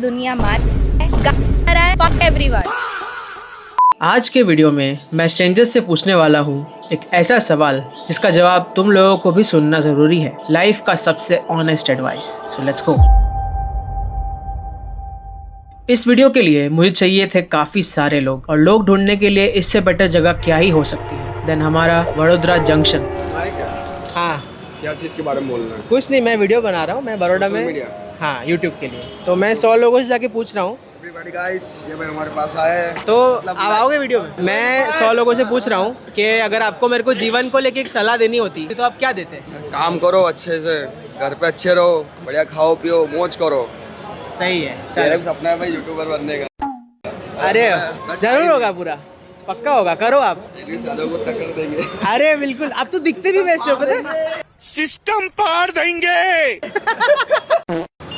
दुनिया मार रहा है। Fuck everyone. आज के वीडियो में मैं स्ट्रेंजर्स से पूछने वाला हूँ एक ऐसा सवाल जिसका जवाब तुम लोगों को भी सुनना ज़रूरी है। लाइफ का सबसे honest advice. So let's go. इस वीडियो के लिए मुझे चाहिए थे काफ़ी सारे लोग, और लोग ढूंढने के लिए इससे बेटर जगह क्या ही हो सकती है देन हमारा वडोदरा जंक्शन। हाँ, क्या चीज़ के बारे में बोलना है? कुछ नहीं, मैं वीडियो बना रहा हूँ, मैं बड़ौदा में। हाँ, यूट्यूब के लिए। तो मैं 100 लोगों से जाके पूछ रहा हूँ। Everybody guys, ये भाई हमारे पास आए तो आप आओगे वीडियो में? मैं 100 लोगों से पूछ रहा हूँ कि अगर आपको मेरे को जीवन को लेके एक सलाह देनी होती तो आप क्या देते? काम करो अच्छे से, घर पे अच्छे रहो, बढ़िया खाओ पियो, मौज करो। सही है। मेरा भी सपना है भाई यूट्यूबर बनने का। अरे जरूर होगा, पूरा पक्का होगा, करो आप। को टक्कर देंगे। अरे बिल्कुल, आप तो दिखते भी वैसे हो, पता है? सिस्टम पार देंगे।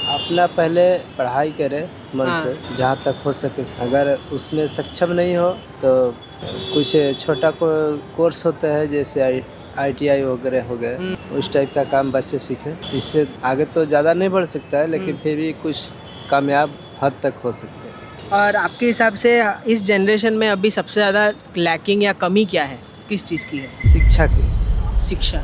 अपना पहले पढ़ाई करे मन से, जहाँ तक हो सके। अगर उसमें सक्षम नहीं हो तो कुछ छोटा कोर्स होता है, जैसे ITI वगैरह हो गए, उस टाइप का काम बच्चे सीखें। इससे आगे तो ज़्यादा नहीं बढ़ सकता है, लेकिन फिर भी कुछ कामयाब हद तक हो सकते हैं। और आपके हिसाब से इस जनरेशन में अभी सबसे ज़्यादा लैकिंग या कमी क्या है, किस चीज़ की है? शिक्षा की। शिक्षा,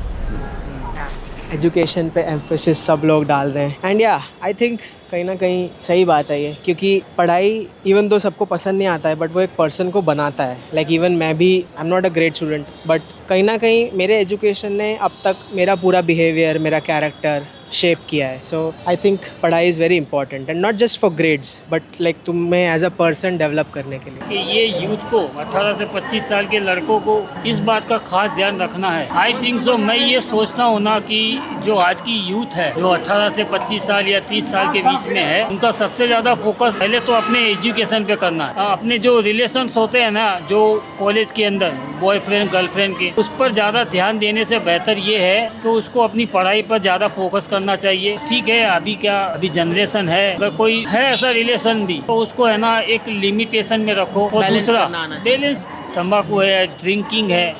एजुकेशन पे एम्फेसिस सब लोग डाल रहे हैं। एंड या आई थिंक कहीं ना कहीं सही बात है ये, क्योंकि पढ़ाई इवन दो सबको पसंद नहीं आता है, बट वो एक पर्सन को बनाता है। लाइक इवन मैं भी, I am not a great student, but कहीं ना कहीं मेरे एजुकेशन ने अब तक मेरा पूरा बिहेवियर, मेरा कैरेक्टर शेप किया है। सो आई थिंक पढ़ाई is very important and not just for grades, but like तुम्हें एज अ पर्सन डेवलप करने के लिए। कि ये यूथ को, 18 से 25 साल के लड़कों को इस बात का खास ध्यान रखना है। आई थिंक सो, मैं ये सोचता हूँ ना कि जो आज की यूथ है, जो 18 से 25 साल या 30 साल के बीच में है, उनका सबसे ज़्यादा फोकस पहले तो अपने एजुकेशन पे करना है। अपने जो रिलेशंस होते हैं ना, जो कॉलेज के अंदर बॉयफ्रेंड गर्लफ्रेंड के, उस पर ज़्यादा ध्यान देने से बेहतर ये है कि उसको अपनी पढ़ाई पर ज़्यादा फोकस करना चाहिए। ठीक है, अभी जनरेशन है, अगर कोई है ऐसा रिलेशन भी, तो उसको है ना एक लिमिटेशन में रखो। और दूसरा बैलेंस, तंबाकू है, ड्रिंकिंग है,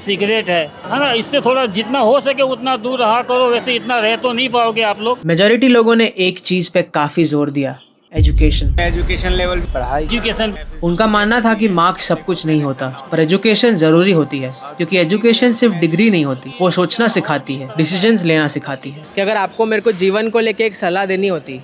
सिगरेट है ना, इससे थोड़ा जितना हो सके उतना दूर रहा करो। वैसे इतना रह तो नहीं पाओगे आप लोग। मेजॉरिटी लोगों ने एक चीज़ पे काफ़ी जोर दिया, एजुकेशन लेवल, पढ़ाई। एजुकेशन, उनका मानना था कि मार्क्स सब कुछ नहीं होता, पर एजुकेशन ज़रूरी होती है, क्योंकि एजुकेशन सिर्फ डिग्री नहीं होती, वो सोचना सिखाती है, डिसीजंस लेना सिखाती है। कि अगर आपको मेरे को जीवन को लेके एक सलाह देनी होती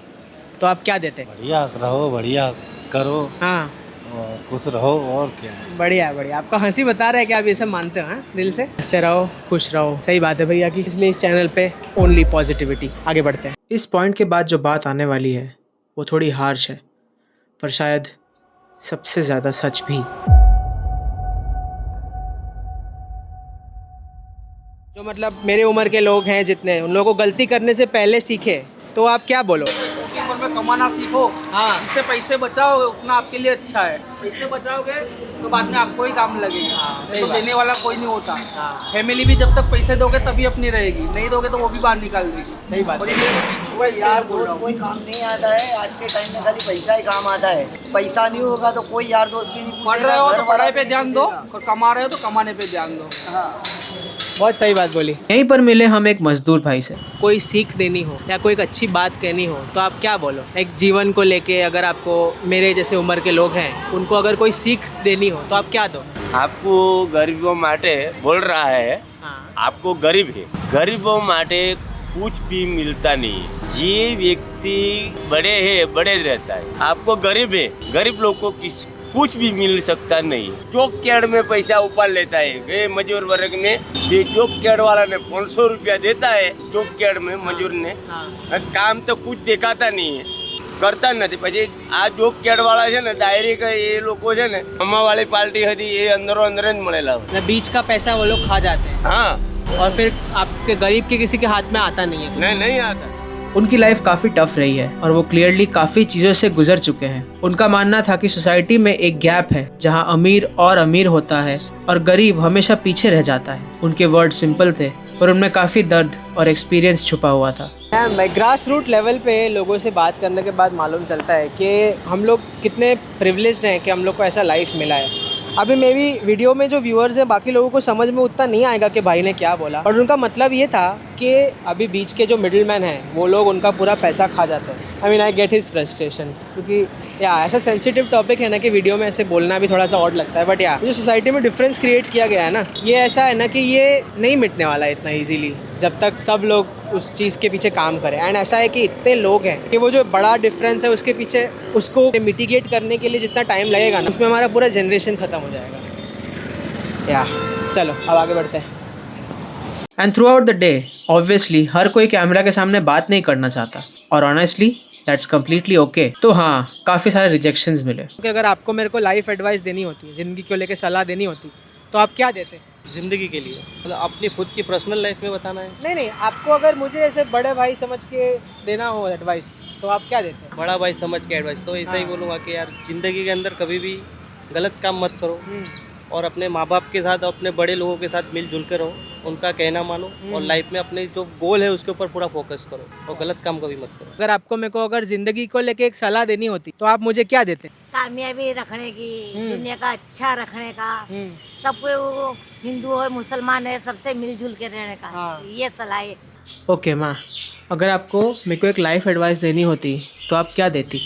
तो आप क्या देते? बढ़िया रहो, बढ़िया करो, हाँ, और खुश रहो, और क्या। बढ़िया बढ़िया। आपका हंसी बता रहा है कि आप ये सब मानते हो। हाँ, दिल से हंसते रहो, खुश रहो। सही बात है भैया की, इसलिए इस चैनल पे ओनली पॉजिटिविटी। आगे बढ़ते हैं। इस पॉइंट के बाद जो बात आने वाली है वो थोड़ी हार्श है, पर शायद सबसे ज़्यादा सच भी। जो मतलब मेरे उम्र के लोग हैं जितने, उन लोगों को गलती करने से पहले सीखे, तो आप क्या बोलो? उम्र में कमाना सीखो। हाँ, जितने पैसे बचाओ उतना आपके लिए अच्छा है। पैसे बचाओगे तो बाद में आपको ही काम लगेगा। तो देने वाला कोई नहीं होता। फैमिली भी जब तक पैसे दोगे तभी अपनी रहेगी, नहीं दोगे तो वो भी बाहर निकाल देगी। सही बात है। कोई यार दोस्त कोई काम नहीं आता है आज के टाइम में, खाली पैसा ही काम आता है। पैसा नहीं होगा तो कोई यार दोस्त भी नहीं पढ़ रहे हो तो पढ़ाई पे ध्यान दो, और कमा रहे हो तो कमाने पे ध्यान दो। बहुत सही बात बोली। यहीं पर मिले हम एक मजदूर भाई से। कोई सीख देनी हो या कोई एक अच्छी बात कहनी हो तो आप क्या बोलो? एक जीवन को लेके, अगर आपको मेरे जैसे उम्र के लोग हैं उनको अगर कोई सीख देनी हो तो आप क्या दो? आपको गरीबों माटे बोल रहा है। हाँ। आपको गरीब है, गरीबों माटे कुछ भी मिलता नहीं है। ये व्यक्ति बड़े है, बड़े रहता है। आपको गरीब है, गरीब लोग को कुछ भी मिल सकता नहीं। चौक केड़ में पैसा उपाल लेता है। ये मजदूर वर्ग में ये चौक केड़ वाला ने 500 रुपया देता है। चौक केड़ में मजदूर ने काम तो कुछ दिखाता नहीं है, करता नहीं। પછી આ જોબ કેડ વાળા છે ને, ડાયરેક્ટ એ લોકો છે ને, અમ્મા વાળી પાર્ટી હતી, એ અંદરો અંદર જ મળેલા હોય। बीच का पैसा वो लोग खा जाते हैं। हाँ, और फिर आपके गरीब के किसी के हाथ में आता नहीं है कुछ। नहीं आता। उनकी लाइफ काफ़ी टफ रही है और वो क्लियरली काफ़ी चीज़ों से गुजर चुके हैं। उनका मानना था कि सोसाइटी में एक गैप है जहाँ अमीर और अमीर होता है और गरीब हमेशा पीछे रह जाता है। उनके वर्ड सिंपल थे पर उनमें काफ़ी दर्द और एक्सपीरियंस छुपा हुआ था। मैं ग्रास रूट लेवल पे लोगों से बात करने के बाद मालूम चलता है कि हम लोग कितने प्रिविलेज्ड हैं कि हम लोग को ऐसा लाइफ मिला है। अभी मे भी वीडियो में जो व्यूअर्स हैं बाकी लोगों को समझ में उतना नहीं आएगा कि भाई ने क्या बोला, और उनका मतलब ये था कि अभी बीच के जो मिडिल मैन हैं वो लोग उनका पूरा पैसा खा जाते हैं। I mean I get his frustration, क्योंकि या ऐसा सेंसिटिव टॉपिक है ना कि वीडियो में ऐसे बोलना भी थोड़ा सा ऑड लगता है, बट या जो सोसाइटी में डिफरेंस क्रिएट किया गया है ना, ये ऐसा है ना कि ये नहीं मिटने वाला है इतना ईजीली जब तक सब लोग उस चीज़ के पीछे काम करें। एंड ऐसा है कि इतने लोग हैं कि वो जो बड़ा डिफरेंस है उसके पीछे उसको मिटिगेट करने के लिए जितना टाइम लगेगा ना, उसमें हमारा पूरा जनरेशन ख़त्म हो जाएगा। या चलो अब आगे बढ़ते हैं। And throughout the day obviously हर कोई कैमरा के सामने बात नहीं करना चाहता, और ऑनेस्टली दैट्स कम्प्लीटली ओके। तो हाँ, काफ़ी सारे रिजेक्शंस मिले। क्योंकि अगर आपको मेरे को लाइफ एडवाइस देनी होती है, ज़िंदगी को लेकर सलाह देनी होती, तो आप क्या देते? ज़िंदगी के लिए मतलब अपनी खुद की पर्सनल लाइफ में बताना है? नहीं, आपको अगर मुझे ऐसे बड़े भाई समझ के देना हो एडवाइस, तो आप क्या देते? बड़ा भाई समझ के एडवाइस तो ऐसा ही बोलूँगा कि यार ज़िंदगी के अंदर कभी भी गलत काम मत करो, और अपने माँ बाप के साथ अपने बड़े लोगों के साथ मिलजुल कर रहो, उनका कहना मानो, और लाइफ में अपने जो गोल है उसके ऊपर पूरा फोकस करो, और गलत काम कभी मत करो। अगर आपको मेरे को अगर ज़िंदगी को लेके एक सलाह देनी होती, तो आप मुझे क्या देते? कामयाबी रखने की, दुनिया का अच्छा रखने का, सबको हिंदू हो मुसलमान है सबसे मिलजुल के रहने का, ये सलाह है। ओके माँ, अगर आपको मेरे को एक लाइफ एडवाइस देनी होती तो आप क्या देती?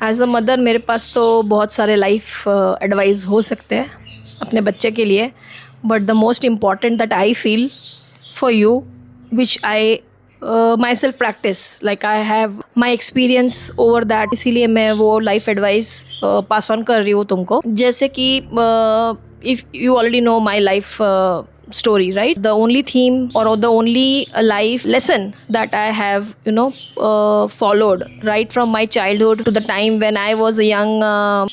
एज अ मदर मेरे पास तो बहुत सारे लाइफ एडवाइस हो सकते हैं अपने बच्चे के लिए, but the most important that I feel for you which I my self practice, like I have my experience over that, इसीलिए मैं वो लाइफ एडवाइस पास ऑन कर रही हूँ तुमको। जैसे कि if you already know my life story, right? The only theme or the only life lesson that I have, followed right from my childhood to the time when I was a young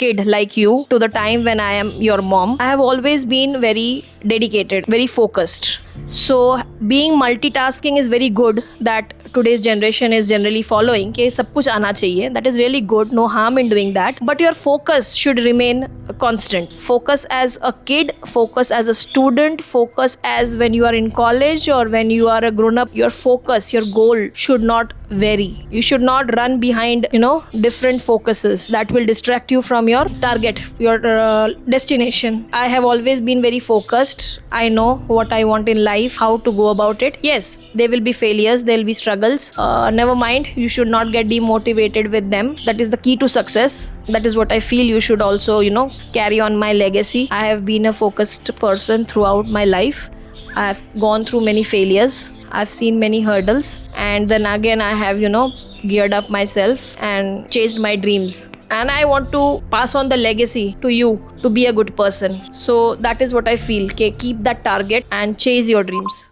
kid like you, to the time when I am your mom, I have always been very dedicated, very focused. So being multitasking is very good, that today's generation is generally following कि सब कुछ आना चाहिए. That is really good, no harm in doing that, but your focus should remain constant. Focus as a kid, focus as a student, focus as when you are in college or when you are a grown up. Your focus, your goal should not vary. You should not run behind different focuses that will distract you from your target, your destination. I have always been very focused. I know what I want in life, how to go about it. Yes, there will be failures, there will be struggles, never mind, you should not get demotivated with them. That is the key to success. That is what I feel you should also carry on my legacy. I have been a focused person throughout my life. I have gone through many failures, I've seen many hurdles, and then again I have geared up myself and chased my dreams, and I want to pass on the legacy to you to be a good person. So that is what I feel, keep that target and chase your dreams.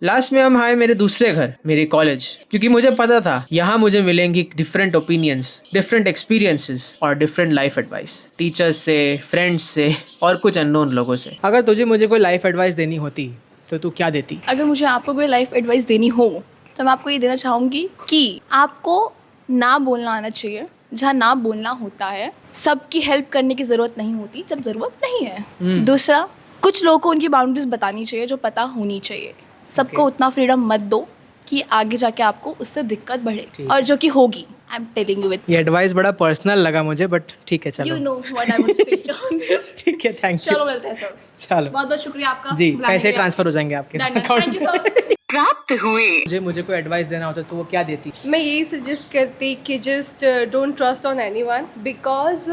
Last में हम आए मेरे दूसरे घर, मेरे college, क्योंकि मुझे पता था यहाँ मुझे मिलेंगी डिफरेंट ओपिनियंस, डिफरेंट एक्सपीरियंसेस और डिफरेंट लाइफ एडवाइस, टीचर्स से, फ्रेंड्स से और कुछ अननोन लोगों से। अगर तुझे मुझे कोई लाइफ एडवाइस देनी होती तो तू क्या देती? अगर मुझे आपको कोई लाइफ एडवाइस देनी हो तो मैं आपको ये देना चाहूँगी कि आपको ना बोलना आना चाहिए जहाँ ना बोलना होता है। सबकी हेल्प करने की ज़रूरत नहीं होती जब ज़रूरत नहीं है। दूसरा, कुछ लोगों को उनकी बाउंड्रीज बतानी चाहिए जो पता होनी चाहिए। सबको उतना फ्रीडम मत दो कि आगे जाके आपको उससे दिक्कत बढ़े, और जो कि होगी। I am telling you with. ये एडवाइस बड़ा पर्सनल लगा मुझे, बट ठीक है, चलो। You know what I want to say on this. ठीक है, थैंक यू। चलो मिलते हैं सर। चलो, बहुत बहुत शुक्रिया आपका जी। पैसे ट्रांसफर हो जाएंगे आपके अकाउंट में। Thank you sir. प्राप्त हुए। मुझे कोई एडवाइस देना होता तो वो क्या देती? मैं यही सजेस्ट करती कि just don't trust on anyone, because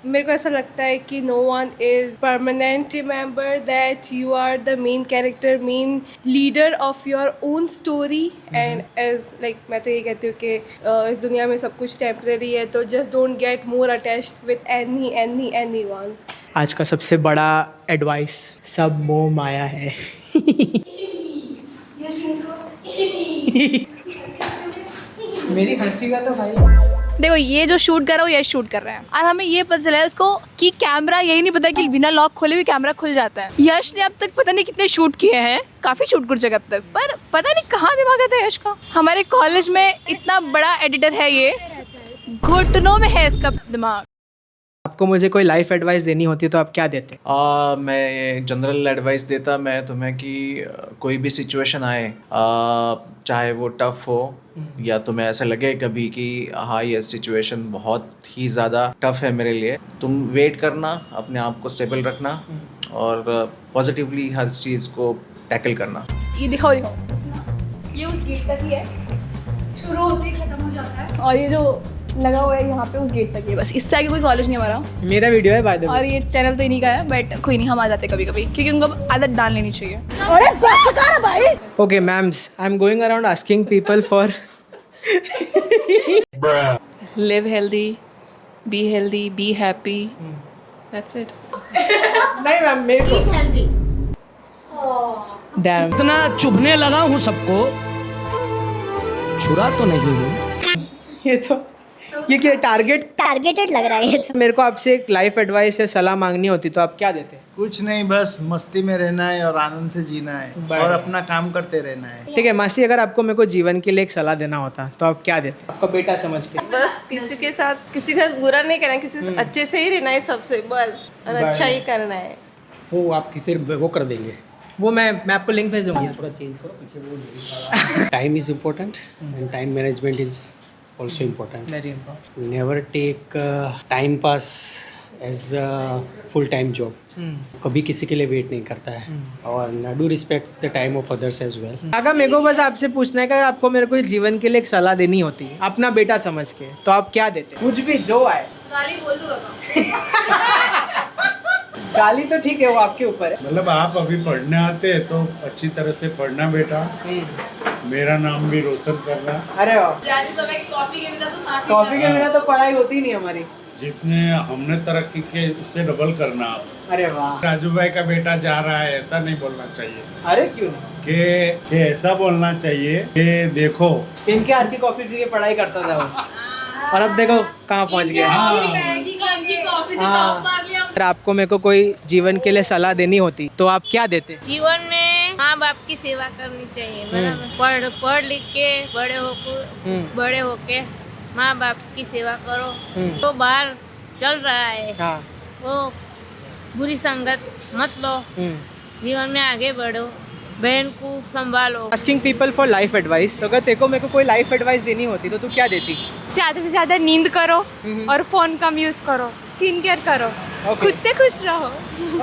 मेरे को ऐसा लगता है कि no one is permanent. Remember that you are the main character, main leader of your own story, and as like मैं तो ये कहती हूँ कि इस दुनिया में सब कुछ टेम्पररी है, तो just don't get more attached with anyone. आज का सबसे बड़ा एडवाइस, सब मोह माया है। मेरी हंसी का तो भाई देखो, ये जो शूट कर रहा है वो ये शूट कर रहे हैं, और हमें ये पता चला है उसको कि कैमरा, यही नहीं पता कि बिना लॉक खोले भी कैमरा खुल जाता है। यश ने अब तक पता नहीं कितने शूट किए हैं, काफ़ी शूट कर जगह अब तक, पर पता नहीं कहाँ दिमाग आता है यश का। हमारे कॉलेज में इतना बड़ा एडिटर है, ये घुटनों में है इसका दिमाग। आपको मुझे कोई लाइफ एडवाइस देनी होती तो आप क्या देते? मैं जनरल एडवाइस देता मैं तुम्हें कि कोई भी सिचुएशन आए, चाहे वो टफ़ हो या तुम्हें ऐसा लगे कभी कि हाँ ये सिचुएशन बहुत ही ज़्यादा टफ़ है मेरे लिए, तुम वेट करना, अपने आप को स्टेबल रखना और पॉजिटिवली हर चीज़ को टैकल करना। ये दिखाओ, ये उस गेट तक ही है। शुरू होते ही खत्म हो जाता है। और ये जो लगा हुआ है यहाँ पे उस गेट तक ही, बस इससे आगे कोई कॉलेज नहीं हमारा। मेरा वीडियो है बाय द वे। और ये चैनल तो इन्हीं का है, बट कोई नहीं, हम आ जाते कभी कभी क्योंकि उनको आदत डाल लेनी चाहिए। भाई Okay, ma'ams, I'm going around asking people for Live healthy, be happy. That's it. नहीं मैम, मेरे को डैम इतना चुभने लगा हूँ सबको, छुरा तो नहीं हूँ। ये क्या टारगेटेड लग रहा है ये तो। मेरे को आपसे एक लाइफ एडवाइस या सलाह मांगनी होती तो आप क्या देते? कुछ नहीं, बस मस्ती में रहना है और आनंद से जीना है और अपना काम करते रहना है। ठीक है मासी, अगर आपको मेरे को जीवन के लिए एक सलाह देना होता तो आप क्या देते? आपका बेटा समझ के। बस किसी के साथ किसी का बुरा नहीं करना, किसी से अच्छे से ही रहना है सबसे, बस और अच्छा ही करना है। वो आपकी फिर वो कर देंगे। वो मैं आपको लिंक भेज दूंगा। थोड़ा चेंज करो पीछे वो। Time is important and time management is also important. Very important. Never take time pass as a full time job. कभी किसी के लिए वेट नहीं करता है और do respect the time of others as well. काका मेरे को बस आपसे पूछना है कि अगर आपको मेरे को जीवन के लिए एक सलाह देनी होती अपना बेटा समझ के तो आप क्या देते? कुछ भी जो आए। गाली बोल दूंगा। गाली तो ठीक है, वो आपके ऊपर है। मतलब आप अभी पढ़ने आते हैं तो अच्छी तरह से पढ़ना बेटा, मेरा नाम भी रोशन करना। अरे वाह, कॉफी के बिना तो सांस ही कॉफी के बिना तो पढ़ाई होती नहीं हमारी। जितने हमने तरक्की के उससे डबल करना आप। अरे वाह, राजू भाई का बेटा जा रहा है ऐसा नहीं बोलना चाहिए। अरे क्यों नहीं? कि ऐसा बोलना चाहिए कि देखो इनके हाथ की कॉफी पी के पढ़ाई करता था वो, और अब देखो कहाँ पहुँच गया। अगर आपको मेरे को कोई जीवन के लिए सलाह देनी होती तो आप क्या देते? जीवन में माँ बाप की सेवा करनी चाहिए, बराबर। पढ़ लिख के बड़े होके माँ बाप की सेवा करो। तो बाहर चल रहा है वो बुरी संगत मत लो, जीवन में आगे बढ़ो, बहन को संभालो। Asking people for life advice, तो अगर तेरे को मेरे को कोई लाइफ एडवाइस देनी होती तो तू क्या देती? ज़्यादा से ज़्यादा नींद करो और फ़ोन कम यूज़ करो, स्किन केयर करो, खुद से खुश रहो।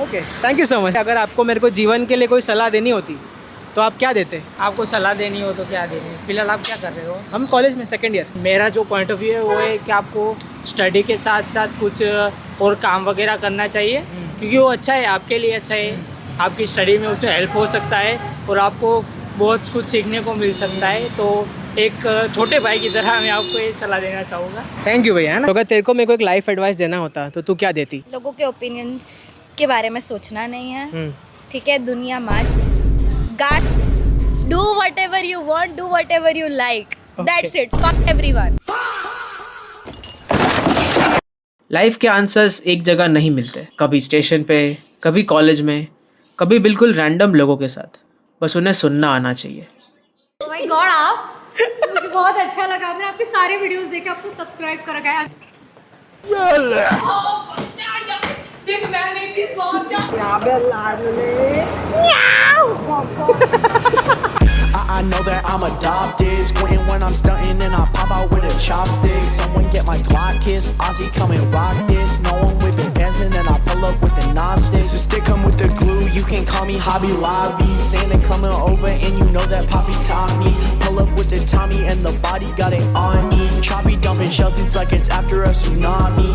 Okay, thank you so much. अगर आपको मेरे को जीवन के लिए कोई सलाह देनी होती तो आप क्या देते? आपको सलाह देनी हो तो क्या देनी? फिलहाल आप क्या कर रहे हो? हम कॉलेज में सेकेंड ईयर। मेरा जो पॉइंट ऑफ व्यू है वो है कि आपको स्टडी के साथ साथ कुछ और काम वगैरह करना चाहिए, क्योंकि वो अच्छा है, आपके लिए अच्छा है, आपकी स्टडी में उसमें हेल्प हो सकता है और आपको बहुत कुछ सीखने को मिल सकता है। तो एक छोटे भाई की तरह मैं आपको ये सलाह देना चाहूँगा। थैंक यू भैया। तो अगर तेरे को मेरे को एक लाइफ एडवाइस देना होता तो तू क्या देती? लोगों के ओपिनियंस के बारे में सोचना नहीं है, ठीक है? दुनिया मार गाट, do whatever you want, do whatever you like, that's it, fuck everyone. Life के आंसर्स एक जगह नहीं मिलते, कभी स्टेशन पे, कभी कॉलेज में, कभी बिल्कुल रैंडम लोगों के साथ। बस उन्हें सुनना आना चाहिए। Oh my God, आप मुझे बहुत अच्छा लगा, मैंने आपके सारे वीडियोस देखे, आपको सब्सक्राइब कर रखा है। देख मैं नहीं थी स्वाद I know that I'm adopted, squinting when I'm stunting and I pop out with a chopstick. Someone get my Glock kiss, Ozzy come and rock this. No one whipping dancing and I pull up with the non-stick. This stick come with the glue, you can call me Hobby Lobby. Santa coming over and you know that Poppy taught me. Pull up with the Tommy and the body got it on me. Choppy dumping shells, it's like it's after a tsunami.